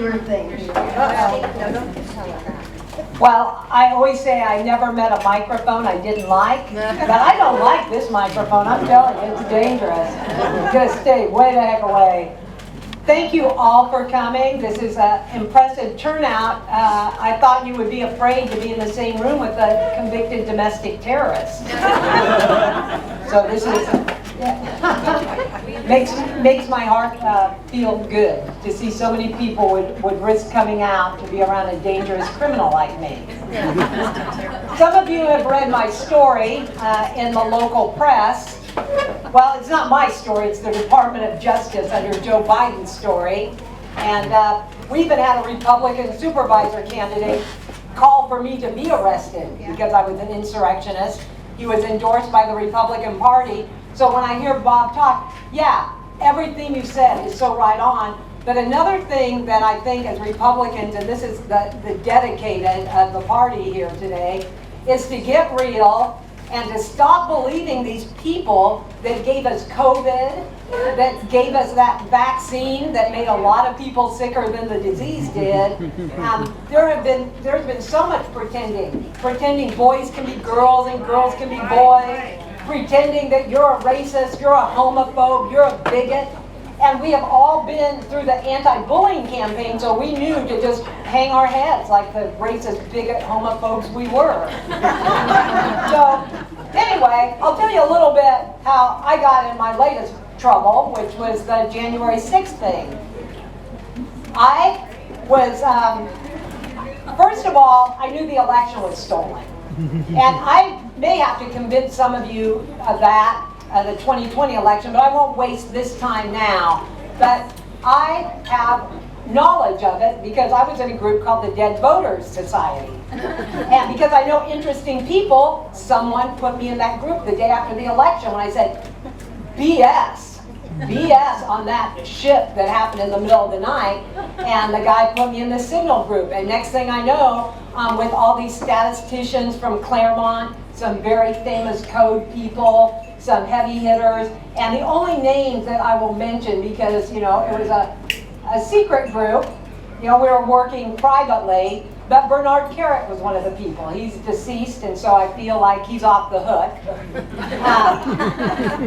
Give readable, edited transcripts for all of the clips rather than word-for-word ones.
your thing. Well, I always say I never met a microphone I didn't like, but I don't like this microphone. I'm telling you, it's dangerous. It's going to stay way the heck away. Thank you all for coming. This is an impressive turnout. I thought you would be afraid to be in the same room with a convicted domestic terrorist. So this is makes my heart feel good to see so many people would risk coming out to be around a dangerous criminal like me. Some of you have read my story in the local press. Well, it's not my story, it's the Department of Justice under Joe Biden's story. And we even had a Republican supervisor candidate call for me to be arrested because I was an insurrectionist. He was endorsed by the Republican Party. So when I hear Bob talk, yeah, everything you said is so right on. But another thing that I think as Republicans, and this is the dedicated of the party here today, is to get real and to stop believing these people that gave us COVID, that gave us that vaccine that made a lot of people sicker than the disease did. There's been so much pretending boys can be girls and girls can be boys, pretending that you're a racist, you're a homophobe, you're a bigot. And we have all been through the anti-bullying campaign, so we knew to just hang our heads like the racist, bigot, homophobes we were. So, anyway, I'll tell you a little bit how I got in my latest trouble, which was the January 6th thing. I was, first of all, I knew the election was stolen. And I may have to convince some of you of that. The 2020 election, but I won't waste this time now. But I have knowledge of it because I was in a group called the Dead Voters Society. And because I know interesting people, someone put me in that group the day after the election when I said, BS on that shit that happened in the middle of the night. And the guy put me in the Signal group. And next thing I know, with all these statisticians from Claremont, some very famous code people, some heavy hitters, and the only names that I will mention because, it was a secret group, we were working privately, but Bernard Carrick was one of the people. He's deceased, and so I feel like he's off the hook.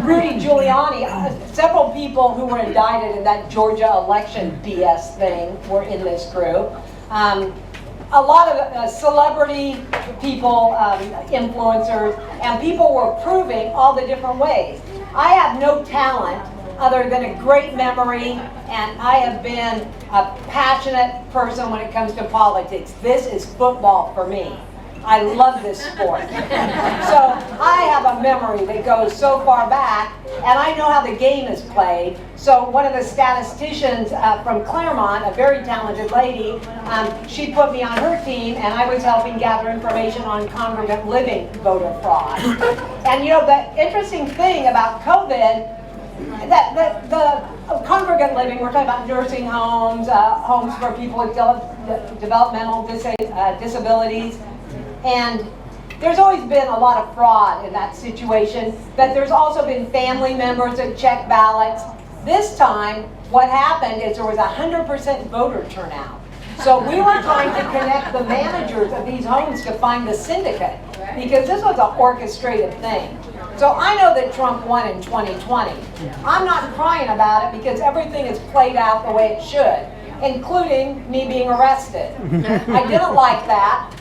Rudy Giuliani, several people who were indicted in that Georgia election BS thing were in this group. A lot of celebrity people, influencers, and people were proving all the different ways. I have no talent other than a great memory, and I have been a passionate person when it comes to politics. This is football for me. I love this sport. So I have a memory that goes so far back, and I know how the game is played. So one of the statisticians from Claremont, a very talented lady, she put me on her team, and I was helping gather information on congregate living voter fraud. And the interesting thing about COVID, that the congregate living, we're talking about nursing homes, homes for people with developmental disabilities, and there's always been a lot of fraud in that situation, but there's also been family members that check ballots. This time, what happened is there was 100% voter turnout. So we were trying to connect the managers of these homes to find the syndicate, because this was an orchestrated thing. So I know that Trump won in 2020. I'm not crying about it because everything is played out the way it should, including me being arrested. I didn't like that.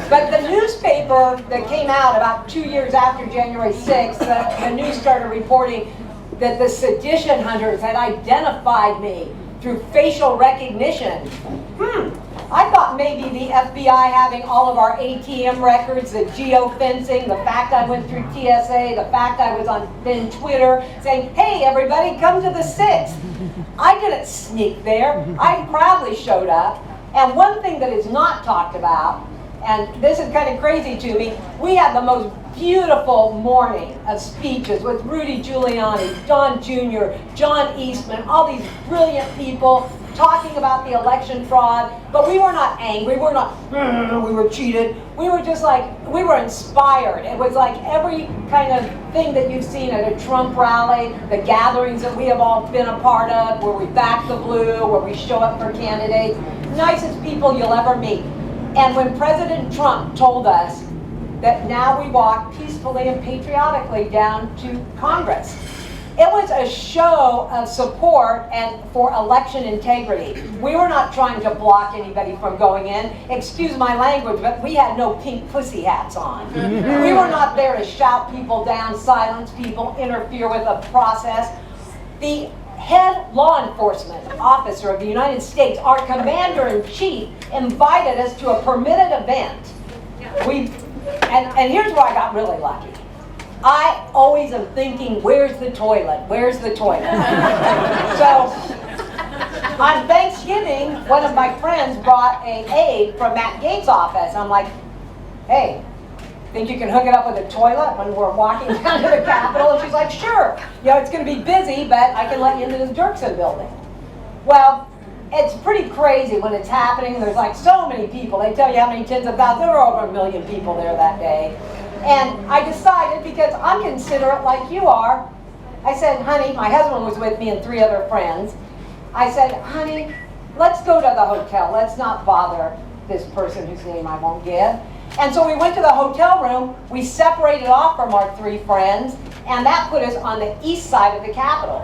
But the newspaper that came out about 2 years after January 6th, the news started reporting that the sedition hunters had identified me through facial recognition. I thought maybe the FBI having all of our ATM records, the geofencing, the fact I went through TSA, the fact I was on Twitter saying, hey everybody, come to the 6th. I didn't sneak there. I proudly showed up. And one thing that is not talked about, and this is kind of crazy to me, we had the most beautiful morning of speeches with Rudy Giuliani, Don Jr., John Eastman, all these brilliant people talking about the election fraud, but we were not angry. We were not, we were cheated. We were just like, we were inspired. It was like every kind of thing that you've seen at a Trump rally, the gatherings that we have all been a part of, where we back the blue, where we show up for candidates. Nicest people you'll ever meet. And when President Trump told us that now we walk peacefully and patriotically down to Congress, it was a show of support and for election integrity. We were not trying to block anybody from going in. Excuse my language, but we had no pink pussy hats on. We were not there to shout people down, silence people, interfere with a process. The head law enforcement officer of the United States, our commander-in-chief, invited us to a permitted event. And here's where I got really lucky. I always am thinking, where's the toilet? Where's the toilet? So on Thanksgiving, one of my friends brought an aide from Matt Gaetz' office. I'm like, hey, think you can hook it up with a toilet when we're walking down to the Capitol? And she's like, sure. It's going to be busy, but I can let you into the Dirksen building. Well, it's pretty crazy when it's happening. There's like so many people. They tell you how many tens of thousands. There were over 1 million people there that day. And I decided, because I'm considerate like you are, I said, honey, my husband was with me and 3 other friends. I said, honey, let's go to the hotel. Let's not bother this person whose name I won't give. And so we went to the hotel room. We separated off from our 3 friends, and that put us on the east side of the Capitol,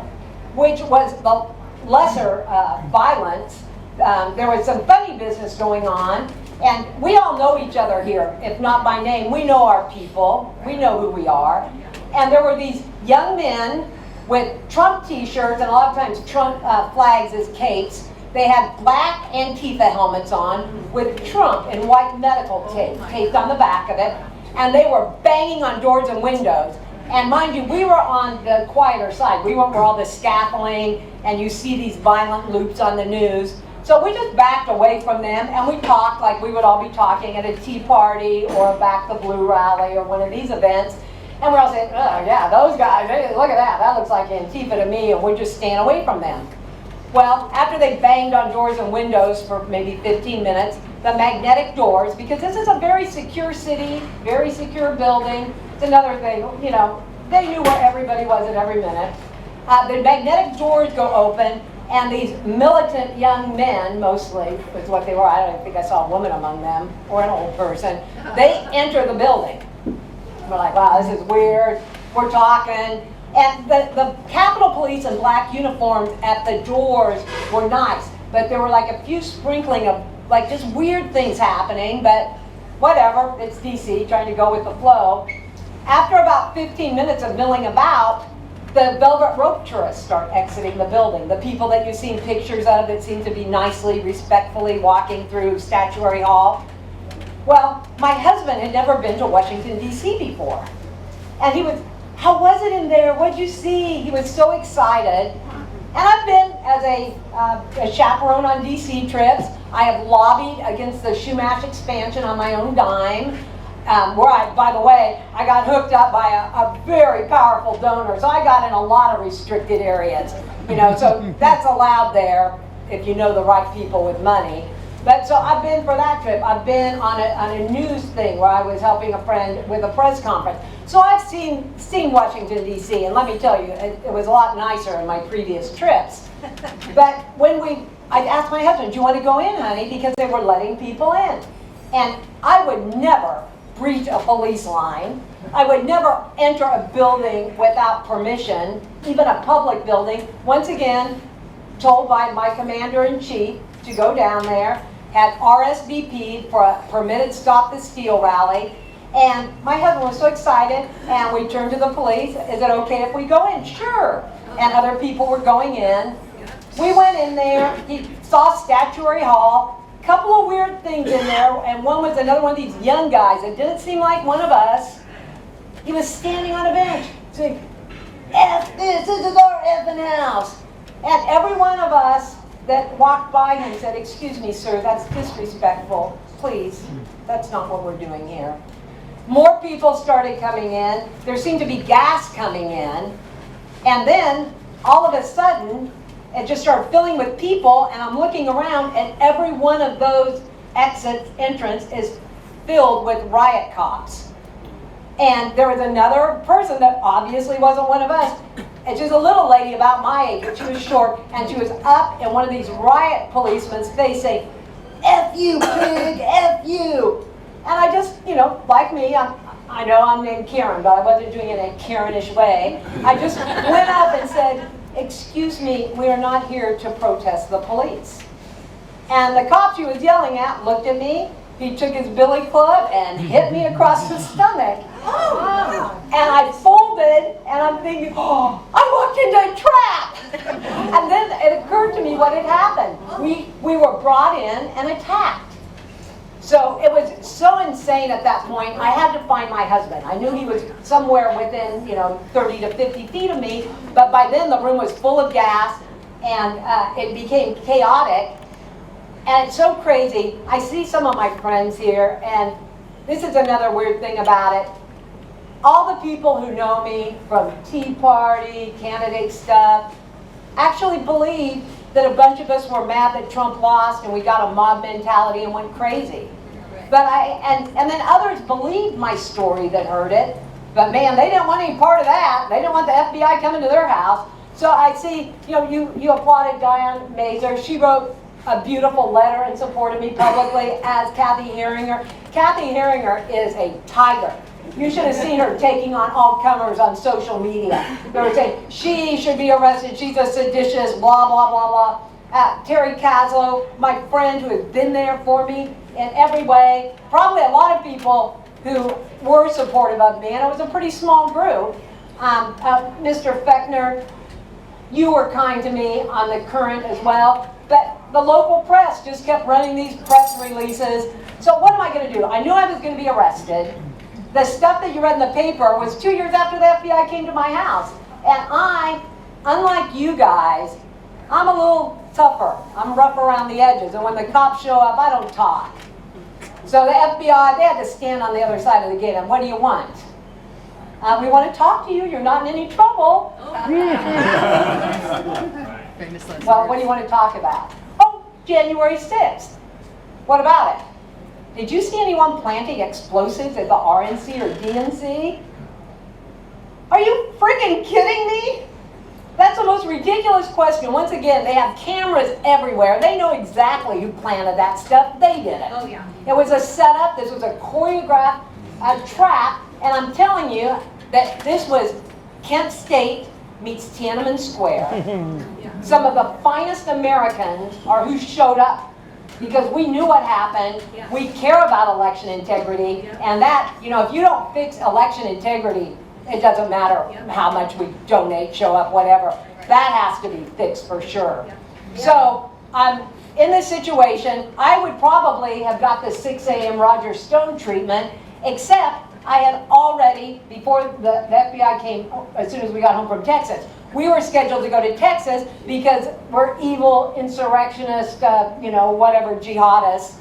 which was the lesser violence. There was some funny business going on. And we all know each other here, if not by name. We know our people. We know who we are. And there were these young men with Trump t-shirts, and a lot of times Trump flags as capes. They had black Antifa helmets on with Trump in white medical tape taped on the back of it. And they were banging on doors and windows. And mind you, we were on the quieter side. We weren't where all the scaffolding, and you see these violent loops on the news. So we just backed away from them, and we talked like we would all be talking at a Tea Party or a Back the Blue rally or one of these events. And we're all saying, oh yeah, those guys, hey, look at that. That looks like Antifa to me, and we just stand away from them. Well, after they banged on doors and windows for maybe 15 minutes, the magnetic doors, because this is a very secure city, very secure building. It's another thing, they knew where everybody was at every minute. The magnetic doors go open, and these militant young men, mostly, was what they were. I don't think I saw a woman among them, or an old person. They enter the building. We're like, wow, this is weird. We're talking. And the Capitol Police in black uniforms at the doors were nice, but there were like a few sprinkling of like just weird things happening, but whatever, it's DC, trying to go with the flow. After about 15 minutes of milling about, the velvet rope tourists start exiting the building. The people that you've seen pictures of that seem to be nicely, respectfully walking through Statuary Hall. Well, my husband had never been to Washington, D.C. before. And he was, how was it in there? What'd you see? He was so excited. And I've been as a chaperone on D.C. trips. I have lobbied against the Shumash expansion on my own dime. Where I, by the way, I got hooked up by a very powerful donor, so I got in a lot of restricted areas. So that's allowed there if you know the right people with money. But so I've been for that trip. I've been on a news thing where I was helping a friend with a press conference. So I've seen Washington, D.C., and let me tell you, it was a lot nicer in my previous trips. But I asked my husband, do you want to go in, honey? Because they were letting people in. And I would never breach a police line. I would never enter a building without permission, even a public building. Once again, told by my commander-in-chief to go down there, had RSVP'd for a permitted Stop the Steal rally, and my husband was so excited, and we turned to the police, is it okay if we go in? Sure. And other people were going in. We went in there, he saw Statuary Hall, couple of weird things in there, and one was another one of these young guys that didn't seem like one of us. He was standing on a bench saying, F this is our effing house. And every one of us that walked by him said, excuse me, sir, that's disrespectful. Please, that's not what we're doing here. More people started coming in. There seemed to be gas coming in. And then, all of a sudden, it just started filling with people, and I'm looking around, and every one of those entrance is filled with riot cops. And there was another person that obviously wasn't one of us, and she was a little lady about my age, but she was short, and she was up in one of these riot policemen's face saying, "F you, pig, F you." And I just, like me, I know I'm named Karen, but I wasn't doing it in a Karen-ish way. I just went up and said, "Excuse me, we are not here to protest the police." And the cop she was yelling at looked at me. He took his billy club and hit me across the stomach. And I folded, and I'm thinking, oh, I walked into a trap. And then it occurred to me what had happened. We were brought in and attacked. So it was so insane at that point, I had to find my husband. I knew he was somewhere within 30 to 50 feet of me, but by then the room was full of gas, and it became chaotic. And it's so crazy. I see some of my friends here, and this is another weird thing about it. All the people who know me from Tea Party, candidate stuff, actually believe that a bunch of us were mad that Trump lost and we got a mob mentality and went crazy. But and then others believed my story that heard it, but man, they didn't want any part of that. They didn't want the FBI coming to their house. So I see, you applauded Diane Mazer. She wrote a beautiful letter in support of me publicly, as Kathy Herringer. Kathy Herringer is a tiger. You should have seen her taking on all comers on social media. They were saying, she should be arrested, she's a seditious, blah, blah, blah, blah. Terry Caslow, my friend who has been there for me in every way. Probably a lot of people who were supportive of me, and it was a pretty small group. Mr. Fechner, you were kind to me on the Current as well. But the local press just kept running these press releases. So what am I going to do? I knew I was going to be arrested. The stuff that you read in the paper was 2 years after the FBI came to my house. And I, unlike you guys, I'm a little tougher. I'm rough around the edges. And when the cops show up, I don't talk. So the FBI, they had to stand on the other side of the gate. And what do you want? We want to talk to you. You're not in any trouble. Well, what do you want to talk about? Oh, January 6th. What about it? Did you see anyone planting explosives at the RNC or DNC? Are you freaking kidding me? That's the most ridiculous question. Once again, they have cameras everywhere. They know exactly who planted that stuff. They did it. Oh, yeah. It was a setup. This was a choreographed trap. And I'm telling you that this was Kent State meets Tiananmen Square. Some of the finest Americans are who showed up because we knew what happened. Yeah. We care about election integrity. Yeah. And that, if you don't fix election integrity, it doesn't matter how much we donate, show up, whatever. That has to be fixed for sure. Yeah. So in this situation, I would probably have got the 6 a.m. Roger Stone treatment, except I had already, before the FBI came, as soon as we got home from Texas, we were scheduled to go to Texas because we're evil insurrectionists, whatever, jihadists.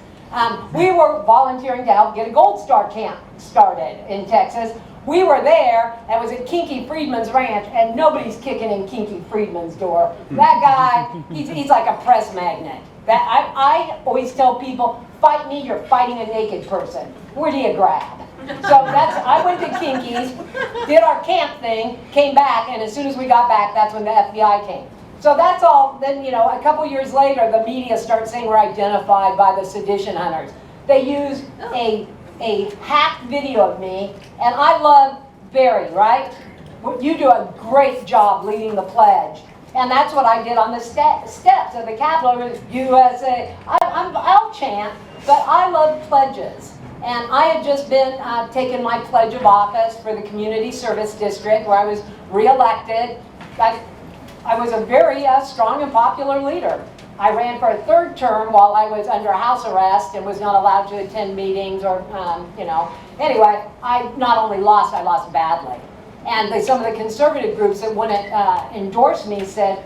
We were volunteering to help get a Gold Star camp started in Texas. We were there, and it was at Kinky Friedman's ranch, and nobody's kicking in Kinky Friedman's door. That guy, he's like a press magnet. I always tell people, fight me, you're fighting a naked person. Where do you grab? So I went to Kinky's, did our camp thing, came back, and as soon as we got back, that's when the FBI came. So that's all. Then, a couple years later, the media starts saying we're identified by the sedition hunters. They use a hacked video of me, and I love Barry, right? You do a great job leading the pledge. And that's what I did on the steps of the Capitol, USA. I'll chant, but I love pledges. And I had just been taking my pledge of office for the Community Service District, where I was reelected. I was a very strong and popular leader. I ran for a third term while I was under house arrest and was not allowed to attend meetings or, Anyway, I not only lost, I lost badly. And some of the conservative groups that wouldn't endorse me said,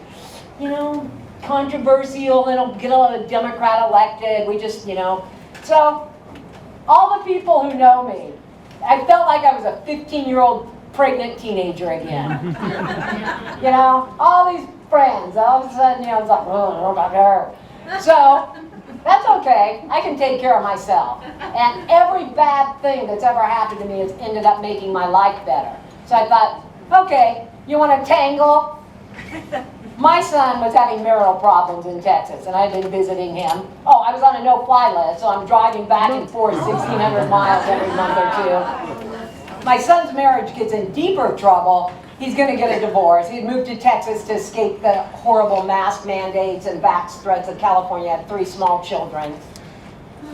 controversial, it'll get a Democrat elected, we just, So, all the people who know me, I felt like I was a 15-year-old pregnant teenager again. All these friends. All of a sudden, I was like, oh, about her. So that's okay. I can take care of myself. And every bad thing that's ever happened to me has ended up making my life better. So I thought, okay, you want to tangle? My son was having marital problems in Texas, and I've been visiting him. Oh, I was on a no-fly list, so I'm driving back and forth 1,600 miles every month or two. My son's marriage gets in deeper trouble. He's going to get a divorce. He had moved to Texas to escape the horrible mask mandates and vax threats of California. Had 3 small children.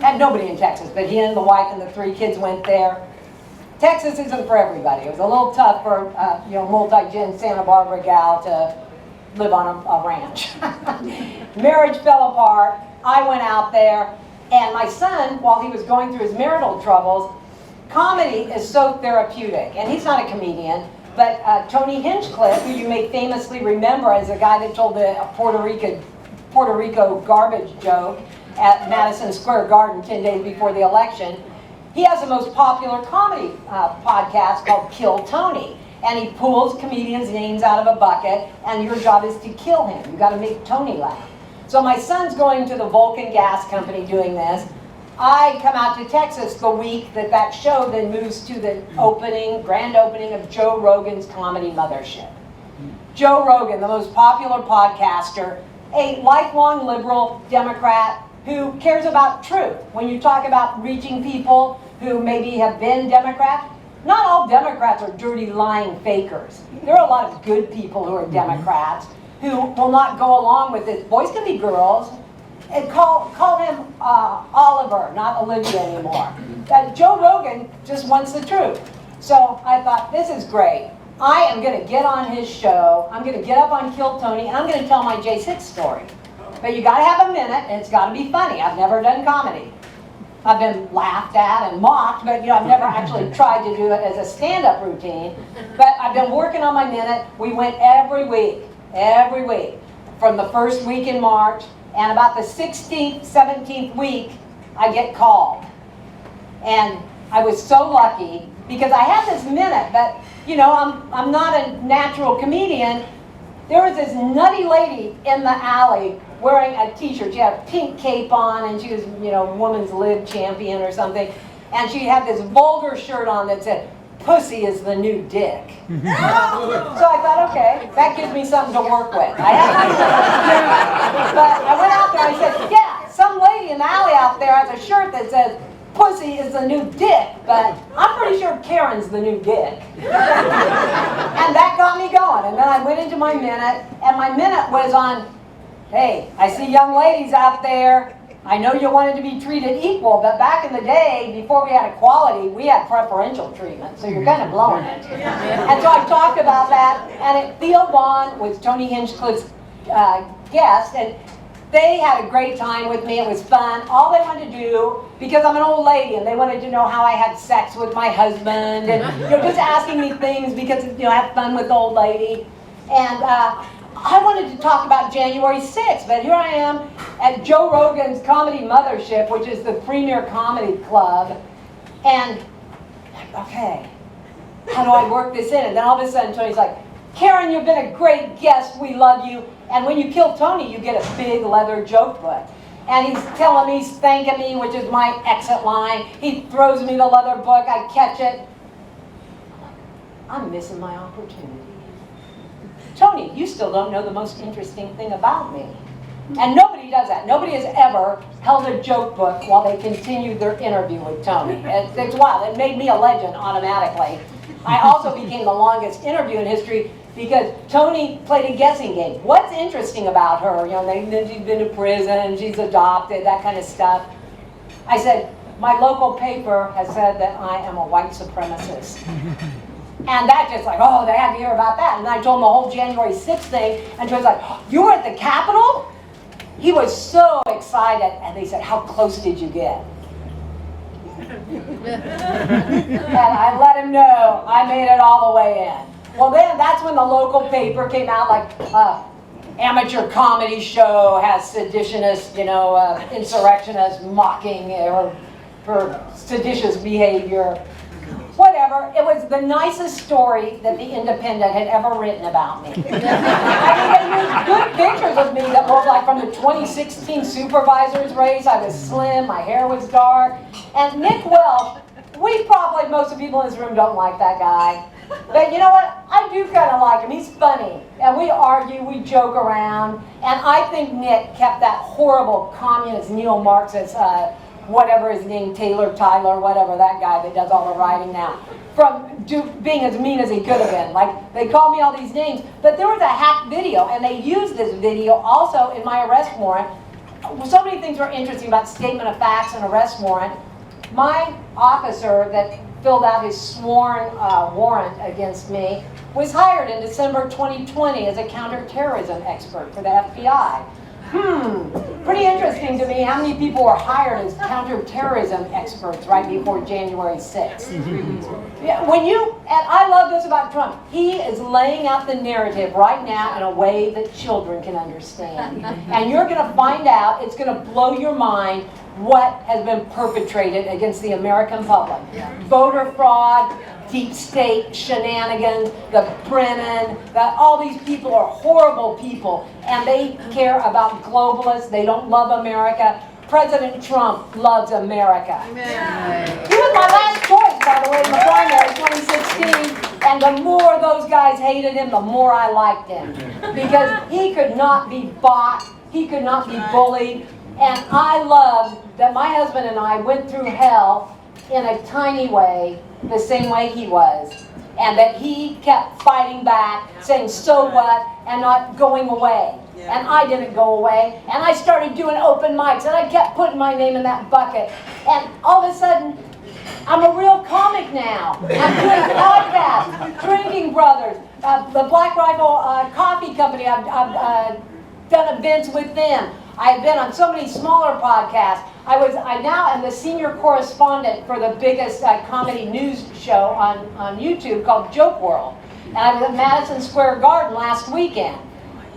Had nobody in Texas, but he and the wife and the 3 kids went there. Texas isn't for everybody. It was a little tough for multi-gen Santa Barbara gal to live on a ranch. Marriage fell apart. I went out there, and my son, while he was going through his marital troubles, comedy is so therapeutic. And he's not a comedian, but Tony Hinchcliffe, who you may famously remember as a guy that told the Puerto Rico garbage joke at Madison Square Garden 10 days before the election, he has the most popular comedy podcast called Kill Tony. And he pulls comedians' names out of a bucket, and your job is to kill him. You've got to make Tony laugh. So my son's going to the Vulcan Gas Company doing this. I come out to Texas the week that show then moves to the grand opening of Joe Rogan's Comedy Mothership. Joe Rogan, the most popular podcaster, a lifelong liberal Democrat who cares about truth. When you talk about reaching people who maybe have been Democrats, not all Democrats are dirty, lying fakers. There are a lot of good people who are Democrats who will not go along with this. Boys can be girls. And call him Oliver, not Olivia anymore. Joe Rogan just wants the truth. So I thought, this is great. I am going to get on his show. I'm going to get up on Kill Tony, and I'm going to tell my J6 story. But you got to have a minute, and it's got to be funny. I've never done comedy. I've been laughed at and mocked, but I've never actually tried to do it as a stand-up routine. But I've been working on my minute. We went every week, from the first week in March, and about the 16th, 17th week, I get called. And I was so lucky because I had this minute, but I'm not a natural comedian. There was this nutty lady in the alley wearing a t-shirt. She had a pink cape on, and she was, woman's lib champion or something. And she had this vulgar shirt on that said, "Pussy is the new dick." So I thought, okay, that gives me something to work with. But I went out there and I said, yeah, some lady in the alley out there has a shirt that says, "Pussy is the new dick," but I'm pretty sure Karen's the new dick. And that got me going. And then I went into my minute, and my minute was on, hey, I see young ladies out there. I know you wanted to be treated equal, but back in the day, before we had equality, we had preferential treatment, so you're kind of blowing it. And so I talked about that, and Theo Vaughn was Tony Hinchcliffe's guest, and they had a great time with me. It was fun. All they wanted to do, because I'm an old lady, and they wanted to know how I had sex with my husband, and just asking me things because I have fun with the old lady. And I wanted to talk about January 6th, but here I am at Joe Rogan's Comedy Mothership, which is the premier comedy club, and okay, how do I work this in? And then all of a sudden Tony's like, "Karen, you've been a great guest, we love you, and when you kill Tony, you get a big leather joke book." And he's telling me, he's thanking me, which is my exit line. He throws me the leather book, I catch it. I'm missing my opportunity. Tony, you still don't know the most interesting thing about me. And nobody does that. Nobody has ever held a joke book while they continued their interview with Tony. It's wild. It made me a legend automatically. I also became the longest interview in history because Tony played a guessing game. What's interesting about her? She's been to prison, she's adopted, that kind of stuff. I said, my local paper has said that I am a white supremacist. And that just like, oh, they had to hear about that. And I told him the whole January 6th thing, and he was like, oh, you were at the Capitol? He was so excited, and they said, how close did you get? And I let him know I made it all the way in. Well, then that's when the local paper came out like, amateur comedy show has seditionist, insurrectionists mocking her for seditious behavior. Whatever, it was the nicest story that the Independent had ever written about me. I mean, they used good pictures of me that looked like from the 2016 supervisor's race. I was slim, my hair was dark. And Nick Welch, most of the people in this room don't like that guy. But you know what? I do kind of like him. He's funny. And we argue, we joke around. And I think Nick kept that horrible communist neo-Marxist, whatever his name, Tyler, whatever, that guy that does all the writing now, from being as mean as he could have been. Like, they called me all these names. But there was a hacked video, and they used this video also in my arrest warrant. So many things were interesting about statement of facts and arrest warrant. My officer that filled out his sworn warrant against me was hired in December 2020 as a counterterrorism expert for the FBI. Pretty interesting to me how many people were hired as counterterrorism experts right before January 6th. Yeah, and I love this about Trump, he is laying out the narrative right now in a way that children can understand. And you're going to find out, it's going to blow your mind what has been perpetrated against the American public. Voter fraud, deep state shenanigans, the Brennan, all these people are horrible people, and they care about globalists. They don't love America. President Trump loves America. Amen. He was my last choice, by the way, in the primary 2016, and the more those guys hated him, the more I liked him. Because he could not be bought, he could not be bullied, and I loved that my husband and I went through hell in a tiny way, the same way he was. And that he kept fighting back, saying, so what, and not going away. And I didn't go away. And I started doing open mics, and I kept putting my name in that bucket. And all of a sudden, I'm a real comic now. I'm doing podcasts, Drinking Brothers, the Black Rifle Coffee Company. I've done events with them. I've been on so many smaller podcasts. I now am the senior correspondent for the biggest comedy news show on YouTube called Joke World. And I was at Madison Square Garden last weekend.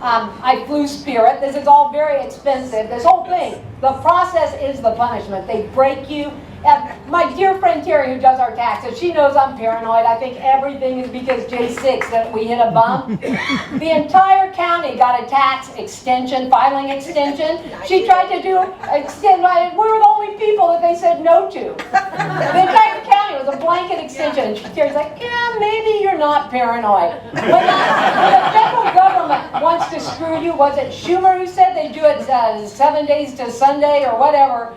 I flew Spirit. This is all very expensive. This whole thing, the process is the punishment. They break you. My dear friend Terry, who does our taxes, she knows I'm paranoid. I think everything is because J6 that we hit a bump. The entire county got a tax extension, filing extension. She tried to do extend. We were the only people that they said no to. The entire county was a blanket extension. And Terry's like, yeah, maybe you're not paranoid. When the federal government wants to screw you, was it Schumer who said they do it 7 days to Sunday or whatever?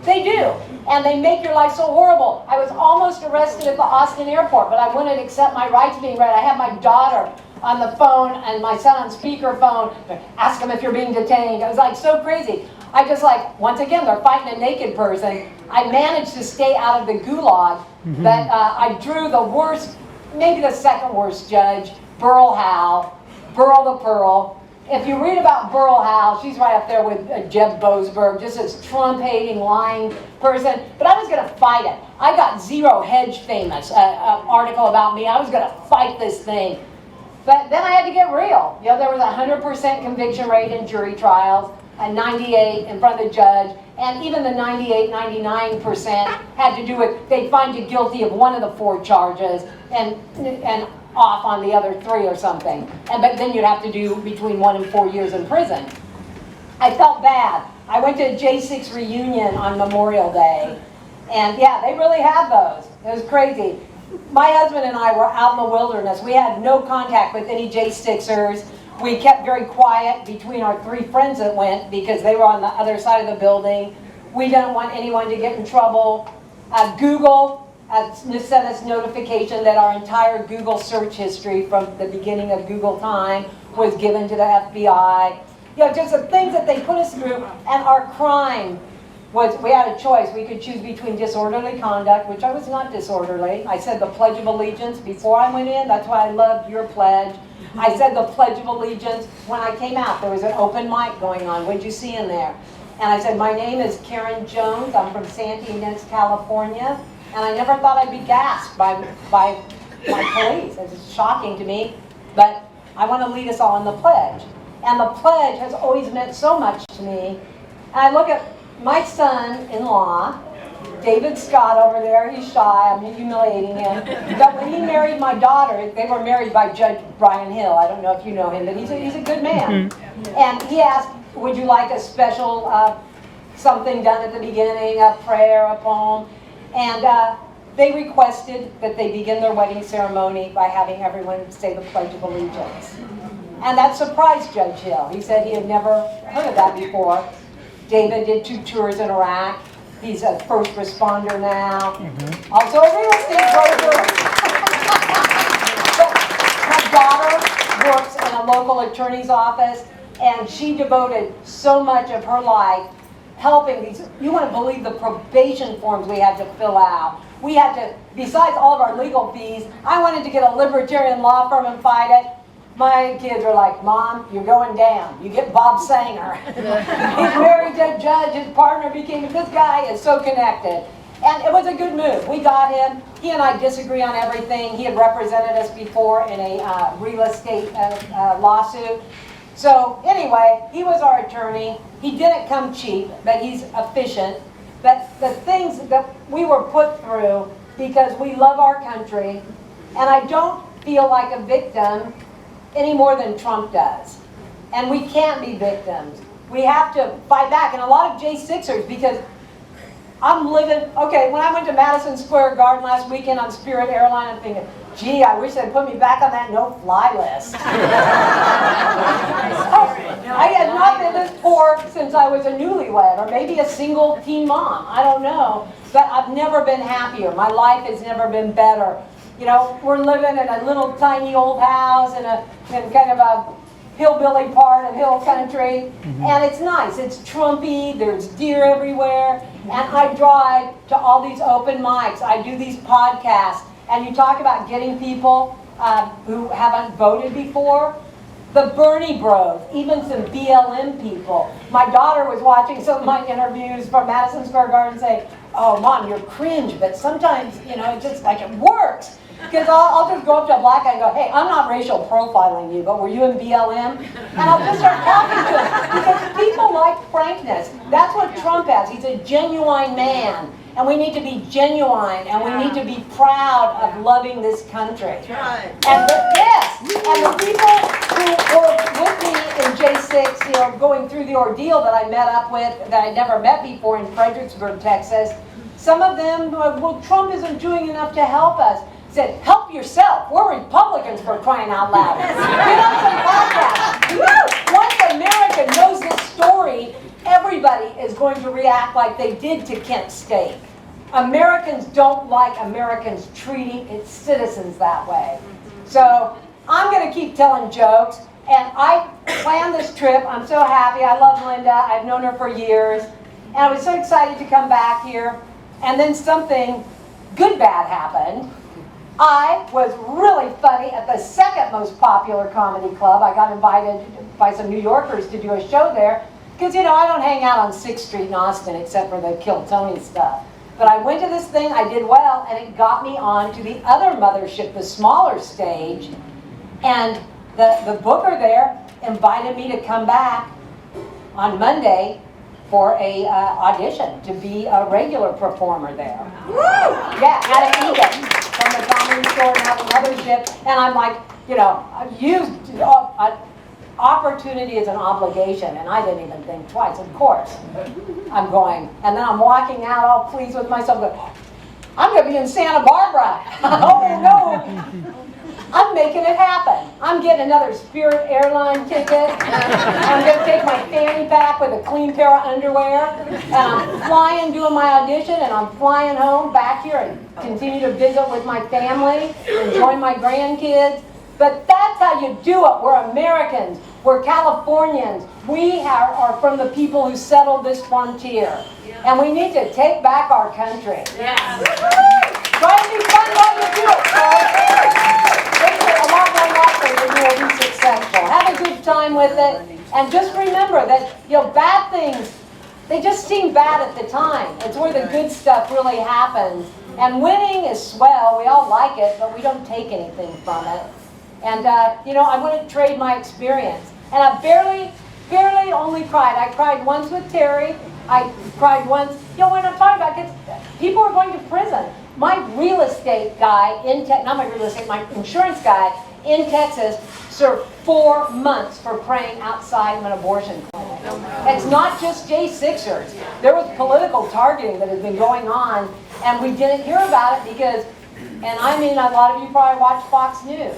They do, and they make your life so horrible. I was almost arrested at the Austin airport, but I wouldn't accept my rights being read. I had my daughter on the phone and my son on speakerphone. Ask them if you're being detained. It was like so crazy. I just once again, they're fighting a naked person. I managed to stay out of the gulag, but I drew the worst, maybe the second worst judge, Burl Howell, Burl the Pearl. If you read about Burl Howell, she's right up there with Jeb Boasberg, just this Trump-hating, lying person. But I was going to fight it. I got Zero Hedge famous, article about me. I was going to fight this thing. But then I had to get real. You know, there was a 100% conviction rate in jury trials, a 98 in front of the judge, and even the 98, 99% had to do with they'd find you guilty of one of the 4 charges and off on the other 3 or something. But then you'd have to do between 1 and 4 years in prison. I felt bad. I went to a J6 reunion on Memorial Day, and yeah, they really had those. It was crazy. My husband and I were out in the wilderness. We had no contact with any J6ers. We kept very quiet between our 3 friends that went because they were on the other side of the building. We didn't want anyone to get in trouble. Google sent us notification that our entire Google search history from the beginning of Google time was given to the FBI. You know, just the things that they put us through. And our crime was, we had a choice. We could choose between disorderly conduct, which I was not disorderly. I said the Pledge of Allegiance before I went in. That's why I loved your pledge. I said the Pledge of Allegiance when I came out. There was an open mic going on. What'd you see in there? And I said, my name is Karen Jones. I'm from Santa Ynez, California. And I never thought I'd be gassed by my police. It's shocking to me. But I want to lead us all in the pledge. And the pledge has always meant so much to me. And I look at my son-in-law, David Scott over there, he's shy, I'm humiliating him. But when he married my daughter, they were married by Judge Brian Hill. I don't know if you know him, but he's a good man. And he asked, would you like a special something done at the beginning, a prayer, a poem? And they requested that they begin their wedding ceremony by having everyone say the Pledge of Allegiance. And that surprised Judge Hill. He said he had never heard of that before. David did 2 tours in Iraq. He's a first responder now. Also a real estate broker. But my daughter works in a local attorney's office, and she devoted so much of her life helping these. You wouldn't believe the probation forms we had to fill out. We had to, besides all of our legal fees, I wanted to get a libertarian law firm and fight it. My kids are like, Mom, you're going down. You get Bob Sanger. He's married to a judge. His partner became, this guy is so connected. And it was a good move. We got him. He and I disagree on everything. He had represented us before in a real estate lawsuit. So anyway, he was our attorney. He didn't come cheap, but he's efficient. But the things that we were put through because we love our country, and I don't feel like a victim any more than Trump does. And we can't be victims. We have to fight back. And a lot of J6ers, because I'm living, okay, when I went to Madison Square Garden last weekend on Spirit Airline, I'm thinking, gee, I wish they'd put me back on that no-fly list. I had not been this poor since I was a newlywed, or maybe a single teen mom. I don't know. But I've never been happier. My life has never been better. You know, we're living in a little tiny old house in kind of a hillbilly part of hill country. And it's nice. It's Trumpy. There's deer everywhere. And I drive to all these open mics. I do these podcasts. And you talk about getting people who haven't voted before. The Bernie Bros, even some BLM people. My daughter was watching some of my interviews from Madison Square Garden saying, oh, Mom, you're cringe, but sometimes, you know, it's just like it works. Because I'll just go up to a black guy and go, hey, I'm not racial profiling you, but were you in BLM? And I'll just start talking to him. Because people like frankness. That's what Trump has. He's a genuine man. And we need to be genuine, and we need to be proud of loving this country. And the people who were with me in J6, you know, going through the ordeal that I met up with, that I never met before in Fredericksburg, Texas, some of them, well, Trump isn't doing enough to help us. Said, help yourself. We're Republicans, for crying out loud. Get on some podcasts. Once America knows this story, everybody is going to react like they did to Kent State. Americans don't like Americans treating its citizens that way. So I'm going to keep telling jokes. And I planned this trip. I'm so happy. I love Linda. I've known her for years. And I was so excited to come back here. And then something bad happened. I was really funny at the second most popular comedy club. I got invited by some New Yorkers to do a show there. Because, you know, I don't hang out on 6th Street in Austin except for the Kill Tony stuff. But I went to this thing, I did well, and it got me on to the other mothership, the smaller stage. And the booker there invited me to come back on Monday for a audition to be a regular performer there. Woo! Yeah, at an Eden from the Comedy Store and have a mothership. And I'm like, you know, I've used opportunity is an obligation, and I didn't even think twice. Of course, I'm going, and then I'm walking out all pleased with myself. Going, I'm going to be in Santa Barbara. Oh no! I'm making it happen. I'm getting another Spirit Airline ticket. I'm going to take my fanny pack with a clean pair of underwear, and I'm flying, doing my audition, and I'm flying home back here and continue to visit with my family, enjoy my grandkids. But that's how you do it. We're Americans. We're Californians. We are from the people who settled this frontier. And we need to take back our country. Yeah. Try to be fun while you do it, folks. Make it a lot more likely that you will be successful. Have a good time with it. And just remember that, you know, bad things, they just seem bad at the time. It's where the good stuff really happens. And winning is swell. We all like it, but we don't take anything from it. And, you know, I wouldn't trade my experience. And I barely only cried. I cried once with Terry, I cried once. You know what I'm talking about? Because people are going to prison. My real estate guy in Texas, not my real estate, my insurance guy in Texas served 4 months for praying outside of an abortion clinic. It's not just J6ers. There was political targeting that has been going on, and we didn't hear about it because, and I mean a lot of you probably watch Fox News.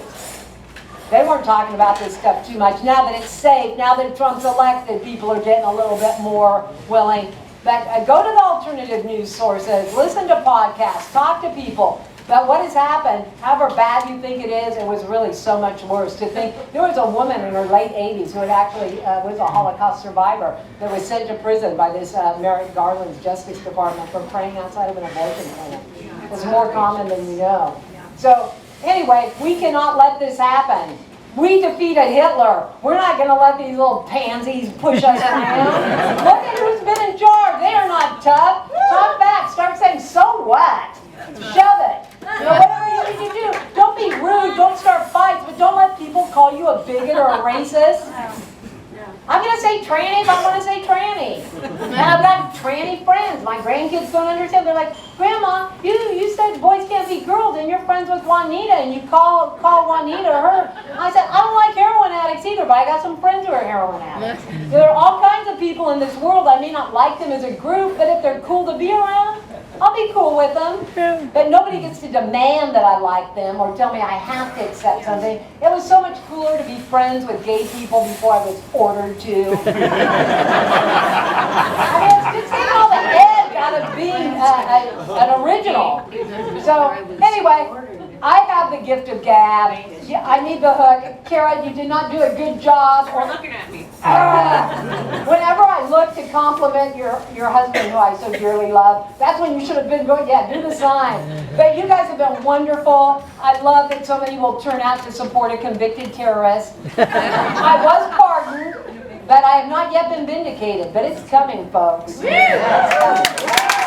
They weren't talking about this stuff too much. Now that it's safe, now that Trump's elected, people are getting a little bit more willing. But go to the alternative news sources, listen to podcasts, talk to people. But what has happened, however bad you think it is, it was really so much worse. To think, there was a woman in her late 80s who had actually was a Holocaust survivor that was sent to prison by this Merrick Garland's Justice Department for praying outside of an abortion clinic. It's more common than you know. So anyway, we cannot let this happen. We defeated Hitler. We're not going to let these little pansies push us around. Look at who's been in charge. They are not tough. Talk back. Start saying, so what? Shove it. You know, whatever you need to do. Don't be rude. Don't start fights. But don't let people call you a bigot or a racist. I'm going to say tranny if I want to say tranny. And I've got tranny friends. My grandkids don't understand. They're like, Grandma, you said boys can't be girls, and you're friends with Juanita, and you call Juanita her. I said, I don't like heroin addicts either, but I got some friends who are heroin addicts. There are all kinds of people in this world. I may not like them as a group, but if they're cool to be around, I'll be cool with them. But nobody gets to demand that I like them or tell me I have to accept something. It was so much cooler to be friends with gay people before I was ordered to. I mean, it's taking all the edge out of being an original. So, anyway, I have the gift of gab. Yeah, I need the hook. Kara, you did not do a good job. You're looking at me. Whenever I look to compliment your husband, who I so dearly love, that's when you should have been going, yeah, do the sign. But you guys have been wonderful. I love that so many will turn out to support a convicted terrorist. I was pardoned, but I have not yet been vindicated. But it's coming, folks. It's coming.